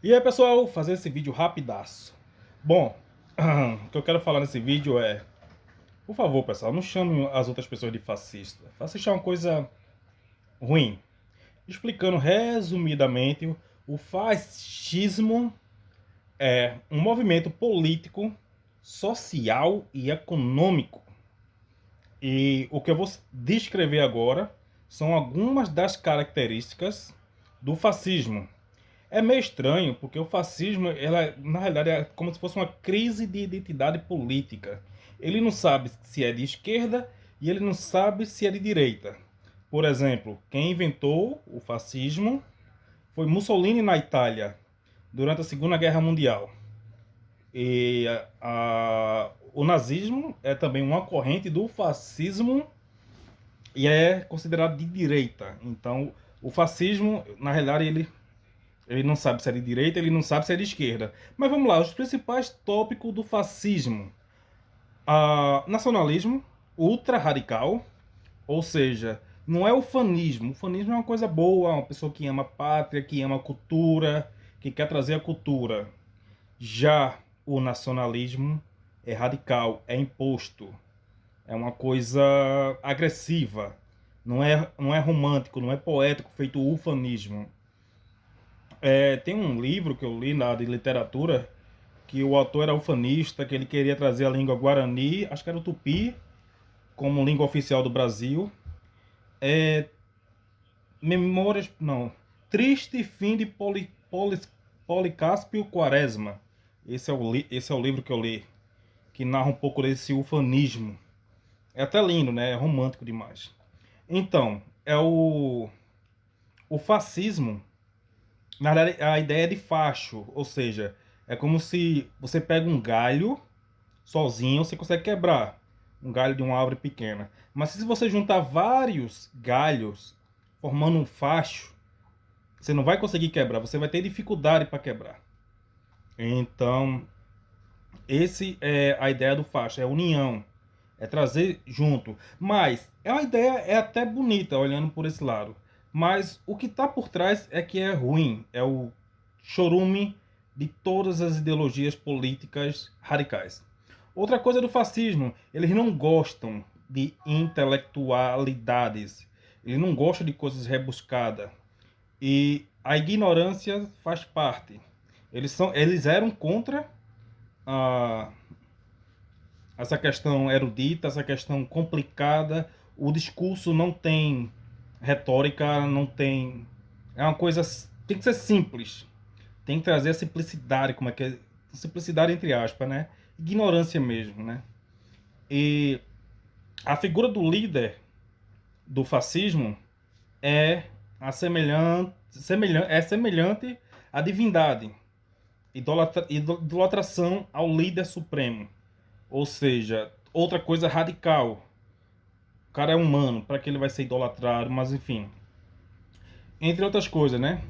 E aí, pessoal, fazer esse vídeo rapidaço. Bom, o que eu quero falar nesse vídeo é, por favor, pessoal, não chame as outras pessoas de fascista. Fascista é uma coisa ruim. Explicando resumidamente, o fascismo é um movimento político, social e econômico. E o que eu vou descrever agora são algumas das características do fascismo. É meio estranho, porque o fascismo, na realidade, é como se fosse uma crise de identidade política. Ele não sabe se é de esquerda e ele não sabe se é de direita. Por exemplo, quem inventou o fascismo foi Mussolini na Itália, durante a Segunda Guerra Mundial. E o nazismo é também uma corrente do fascismo e é considerado de direita. Então, o fascismo, na realidade, ele não sabe se é de direita, ele não sabe se é de esquerda. Mas vamos lá, os principais tópicos do fascismo. Nacionalismo ultra-radical, ou seja, não é o fanismo. O fanismo é uma coisa boa, uma pessoa que ama a pátria, que ama a cultura, que quer trazer a cultura. Já o nacionalismo é radical, é imposto, é uma coisa agressiva. Não é romântico, não é poético, feito o ufanismo. Tem um livro que eu li de literatura que o autor era ufanista, que ele queria trazer a língua guarani, acho que era o tupi, como língua oficial do Brasil. É, Memórias, não. Triste Fim de Policáspio Quaresma. Esse é o livro que eu li, que narra um pouco desse ufanismo. É até lindo, né? É romântico demais. Então, o fascismo. Na verdade, a ideia é de facho, ou seja, é como se você pega um galho sozinho, você consegue quebrar um galho de uma árvore pequena. Mas se você juntar vários galhos formando um facho, você não vai conseguir quebrar, você vai ter dificuldade para quebrar. Então, esse é a ideia do facho, é a união, é trazer junto. Mas a ideia é até bonita olhando por esse lado. Mas o que está por trás é que é ruim, é o chorume de todas as ideologias políticas radicais. Outra coisa do fascismo, eles não gostam de intelectualidades, eles não gostam de coisas rebuscadas. E a ignorância faz parte. Eles eram contra a, essa questão erudita, essa questão complicada. O discurso não tem retórica, não tem. É uma coisa. Tem que ser simples. Tem que trazer a simplicidade, como é que é? Simplicidade entre aspas, né? Ignorância mesmo, né? E a figura do líder do fascismo é semelhante à divindade. Idolatração ao líder supremo. Ou seja, outra coisa radical. O cara é humano, para que ele vai ser idolatrado, mas enfim. Entre outras coisas, né?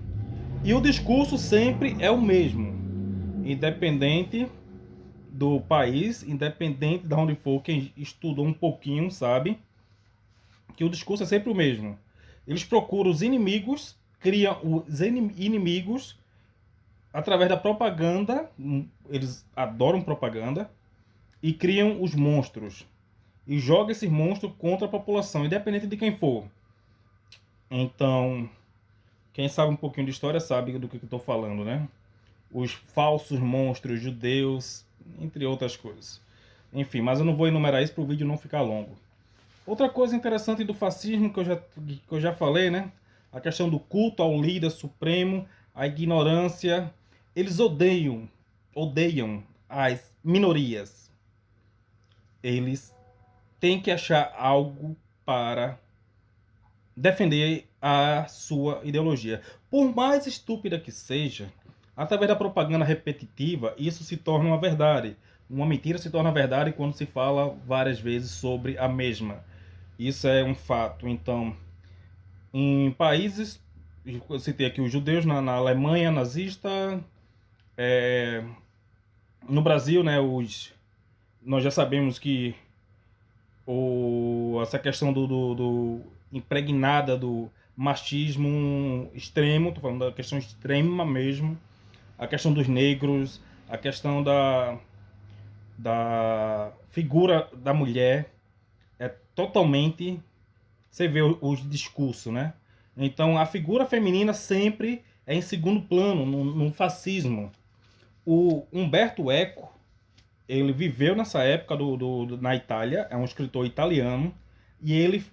E o discurso sempre é o mesmo. Independente do país, independente de onde for, quem estudou um pouquinho sabe que o discurso é sempre o mesmo. Eles procuram os inimigos, criam os inimigos através da propaganda, eles adoram propaganda, e criam os monstros. E jogam esses monstros contra a população, independente de quem for. Então, quem sabe um pouquinho de história sabe do que eu estou falando, né? Os falsos monstros judeus, entre outras coisas. Enfim, mas eu não vou enumerar isso para o vídeo não ficar longo. Outra coisa interessante do fascismo que eu já falei, né? A questão do culto ao líder supremo, a ignorância. Eles odeiam as minorias. Eles têm que achar algo para defender a sua ideologia. Por mais estúpida que seja, através da propaganda repetitiva, isso se torna uma verdade. Uma mentira se torna verdade quando se fala várias vezes sobre a mesma. Isso é um fato. Então, em países, eu citei aqui os judeus na Alemanha nazista, no Brasil, né, nós já sabemos que essa questão do impregnada do machismo extremo, tô falando da questão extrema mesmo. a questão dos negros, a questão da figura da mulher, é totalmente... Você vê os discursos, né? Então, a figura feminina sempre é em segundo plano, no fascismo. O Umberto Eco, ele viveu nessa época na Itália, é um escritor italiano, e ele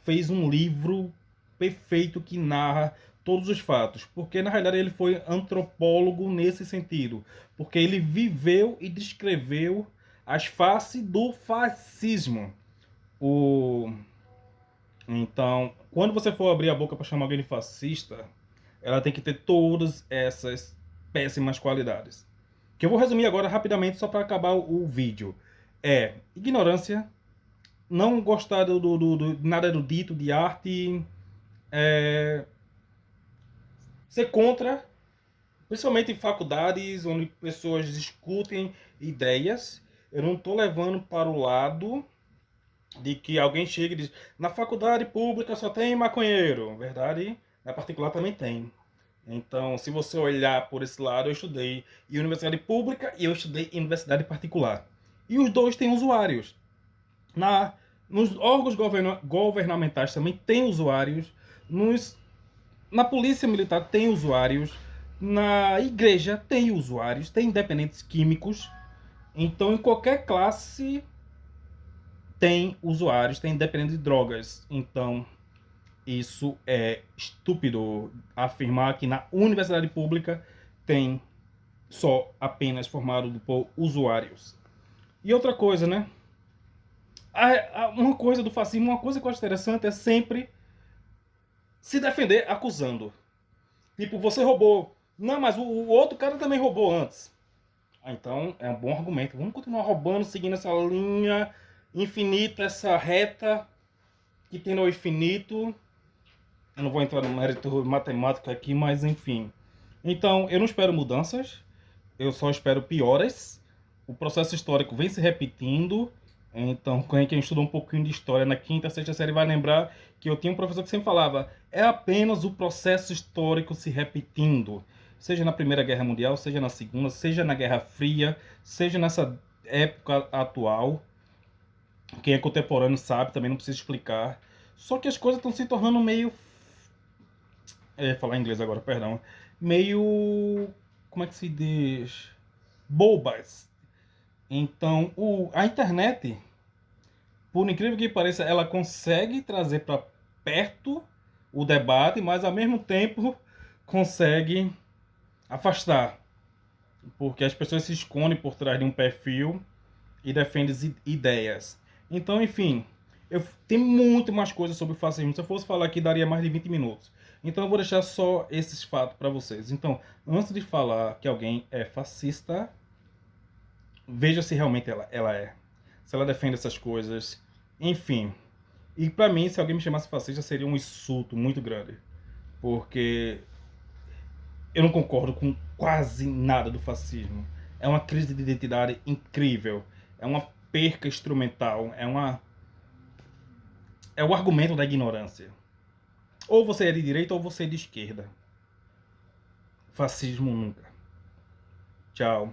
fez um livro perfeito que narra todos os fatos, porque na realidade ele foi antropólogo nesse sentido, porque ele viveu e descreveu as faces do fascismo. Então, quando você for abrir a boca para chamar alguém de fascista, ela tem que ter todas essas péssimas qualidades. Que eu vou resumir agora rapidamente só para acabar o vídeo. É ignorância, não gostar do nada erudito, de arte, ser contra, principalmente em faculdades onde pessoas discutem ideias. Eu não estou levando para o lado de que alguém chega e diz: na faculdade pública só tem maconheiro. Verdade, na particular também tem. Então, se você olhar por esse lado, eu estudei em universidade pública e eu estudei em universidade particular. E os dois têm usuários. Nos órgãos governamentais também tem usuários. Na polícia militar tem usuários. Na igreja tem usuários. Tem dependentes químicos. Então, em qualquer classe tem usuários, tem dependentes de drogas. Então, isso é estúpido afirmar que na universidade pública tem só apenas formado por usuários. E outra coisa, né? Uma coisa do fascismo, uma coisa que eu acho interessante é sempre se defender acusando. Tipo, você roubou. Não, mas o outro cara também roubou antes. Então, é um bom argumento. Vamos continuar roubando, seguindo essa linha infinita, essa reta que tem no infinito. Eu não vou entrar no mérito matemático aqui, mas enfim. Então, eu não espero mudanças, eu só espero piores. O processo histórico vem se repetindo. Então, quem estuda um pouquinho de história na quinta, sexta série vai lembrar que eu tinha um professor que sempre falava: é apenas o processo histórico se repetindo. Seja na Primeira Guerra Mundial, seja na Segunda, seja na Guerra Fria, seja nessa época atual. Quem é contemporâneo sabe, também não precisa explicar. Só que as coisas estão se tornando meio... falar inglês agora, perdão. Meio... como é que se diz? Bobas. Então, a internet, por incrível que pareça, ela consegue trazer para perto o debate, mas ao mesmo tempo consegue afastar. Porque as pessoas se escondem por trás de um perfil e defendem ideias. Então, enfim, tem muito mais coisas sobre o fascismo. Se eu fosse falar aqui, daria mais de 20 minutos. Então eu vou deixar só esses fatos para vocês. Então, antes de falar que alguém é fascista, veja se realmente ela é. Se ela defende essas coisas. Enfim. E para mim, se alguém me chamasse fascista, seria um insulto muito grande. Porque eu não concordo com quase nada do fascismo. É uma crise de identidade incrível. É uma perca instrumental. É o argumento da ignorância. Ou você é de direita ou você é de esquerda. Fascismo nunca. Tchau.